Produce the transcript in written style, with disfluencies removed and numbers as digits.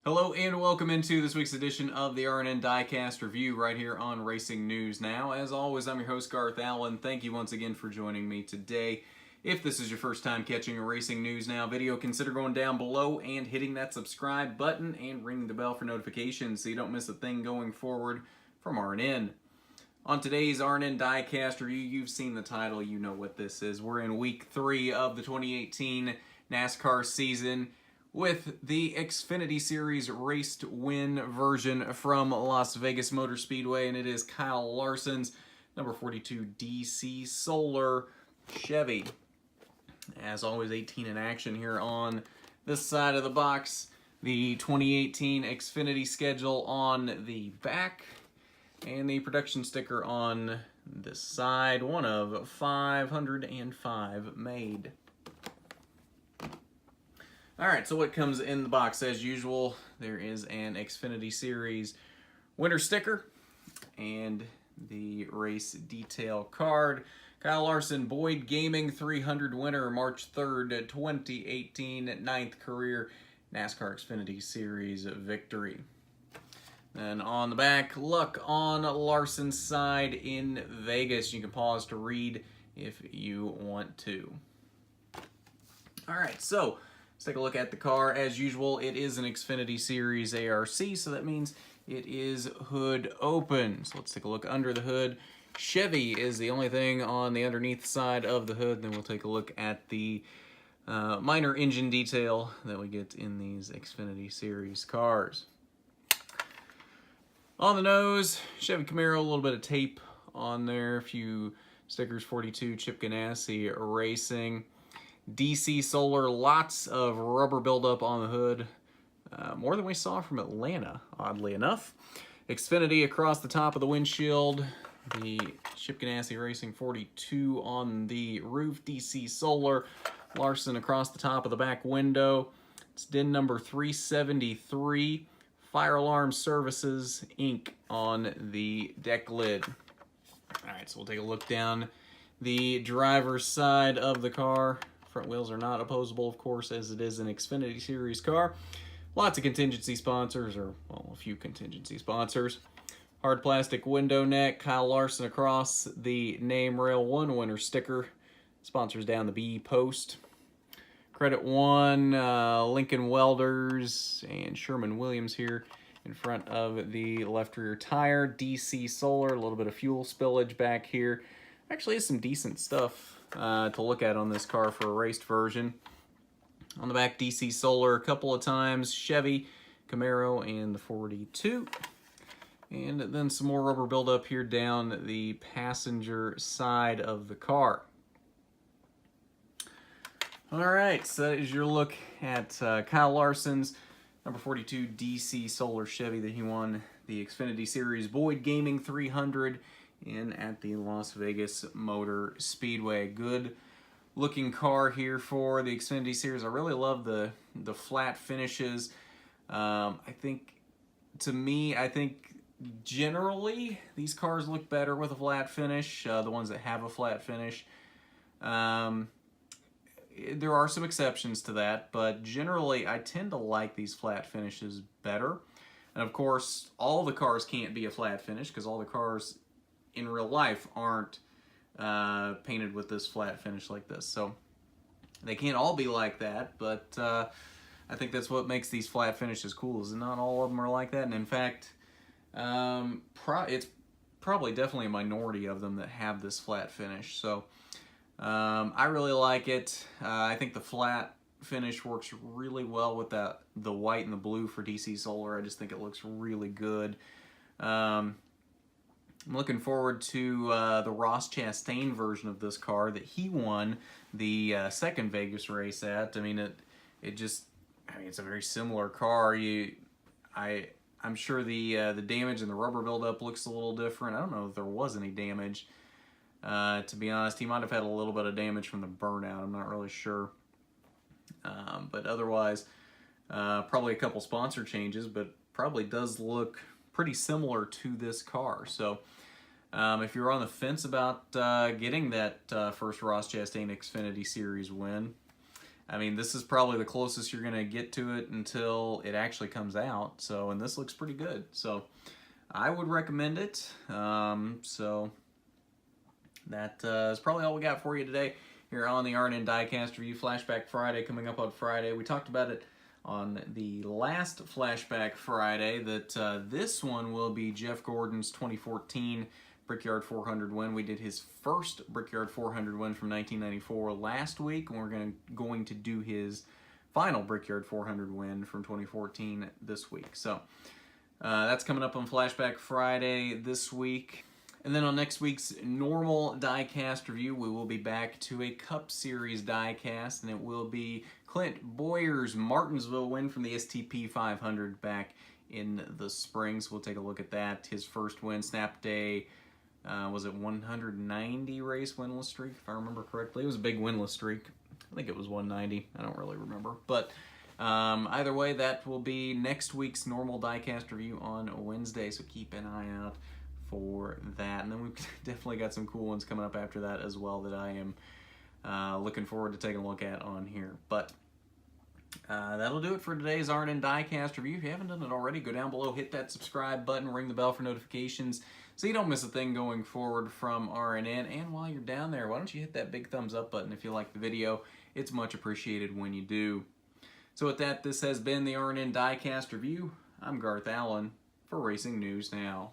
Hello and welcome into this week's edition of the RNN Diecast review right here on Racing News Now. As always, I'm your host Garth Allen. Thank you once again for joining me today. If this is your first time catching a Racing News Now video, consider going down below and hitting that subscribe button and ringing the bell for notifications so you don't miss a thing going forward from RNN. On today's RNN Diecast review, you've seen the title, you know what this is. We're in week 3 of the 2018 NASCAR season with the Xfinity Series race to win version from Las Vegas Motor Speedway, and it is Kyle Larson's number 42 DC Solar Chevy. As always, 18 in action here on this side of the box. The 2018 Xfinity schedule on the back, and the production sticker on this side. One of 505 made. Alright, so what comes in the box? As usual, there is an Xfinity Series winter sticker and the race detail card. Kyle Larson, Boyd Gaming 300 winner, March 3rd, 2018, 9th career NASCAR Xfinity Series victory. Then on the back, luck on Larson's side in Vegas. You can pause to read if you want to. Alright, so let's take a look at the car. As usual, it is an Xfinity Series ARC, so that means it is hood open. So let's take a look under the hood. Chevy is the only thing on the underneath side of the hood. Then we'll take a look at the minor engine detail that we get in these Xfinity Series cars. On the nose, Chevy Camaro, a little bit of tape on there, a few stickers, 42 Chip Ganassi Racing. DC Solar, lots of rubber buildup on the hood, more than we saw from Atlanta, oddly enough. Xfinity across the top of the windshield, the Chip Ganassi Racing 42 on the roof, DC Solar, Larson across the top of the back window. It's DIN number 373, Fire Alarm Services, Inc. on the deck lid. Alright, so we'll take a look down the driver's side of the car. Front wheels are not opposable, of course, as it is an Xfinity Series car. Lots of contingency sponsors, or, well, a few contingency sponsors. Hard plastic window neck, Kyle Larson across the name rail, 1 winner sticker. Sponsors down the B post. Credit 1, Lincoln Welders, and Sherman-Williams here in front of the left rear tire. DC Solar, a little bit of fuel spillage back here. Actually has some decent stuff to look at on this car for a raced version. On the back, DC Solar a couple of times, Chevy, Camaro, and the 42. And then some more rubber buildup here down the passenger side of the car. Alright, so that is your look at Kyle Larson's number 42 DC Solar Chevy that he won the Xfinity Series Boyd Gaming 300 in at the Las Vegas Motor Speedway. Good looking car here for the Xfinity Series. I really love the flat finishes. I think generally these cars look better with a flat finish, the ones that have a flat finish. There are some exceptions to that, but generally I tend to like these flat finishes better. And of course, all the cars can't be a flat finish because all the cars in real life aren't painted with this flat finish like this. So they can't all be like that, but I think that's what makes these flat finishes cool, is that not all of them are like that. And in fact, it's probably definitely a minority of them that have this flat finish. So I really like it. I think the flat finish works really well with the white and the blue for DC Solar. I just think it looks really good. I'm looking forward to the Ross Chastain version of this car that he won the second Vegas race at. I mean, it's a very similar car. I'm sure the damage and the rubber buildup looks a little different. I don't know if there was any damage. To be honest, he might have had a little bit of damage from the burnout. I'm not really sure. But otherwise, probably a couple sponsor changes, but probably does look pretty similar to this car. So if you're on the fence about getting that first Ross Chastain Xfinity Series win, I mean, this is probably the closest you're going to get to it until it actually comes out. So, and this looks pretty good. So, I would recommend it. So, that is probably all we got for you today here on the RNN Diecast Review. Flashback Friday coming up on Friday. We talked about it on the last Flashback Friday that this one will be Jeff Gordon's 2014 Brickyard 400 win. We did his first Brickyard 400 win from 1994 last week, and we're going to do his final Brickyard 400 win from 2014 this week. So that's coming up on Flashback Friday this week. And then on next week's normal diecast review, we will be back to a Cup Series diecast, and it will be Clint Boyer's Martinsville win from the STP 500 back in the spring. So we'll take a look at that. His first win, Snap Day, was it 190 race winless streak, if I remember correctly. It was a big winless streak. I think it was 190. I don't really remember. But either way, that will be next week's normal diecast review on Wednesday, so keep an eye out for that. And then we've definitely got some cool ones coming up after that as well that I am looking forward to taking a look at on here. But that'll do it for today's RNN Diecast review. If you haven't done it already, go down below, hit that subscribe button, ring the bell for notifications so you don't miss a thing going forward from RNN. And while you're down there, why don't you hit that big thumbs up button if you like the video. It's much appreciated when you do. So with that, this has been the RNN Diecast review. I'm Garth Allen for Racing News Now.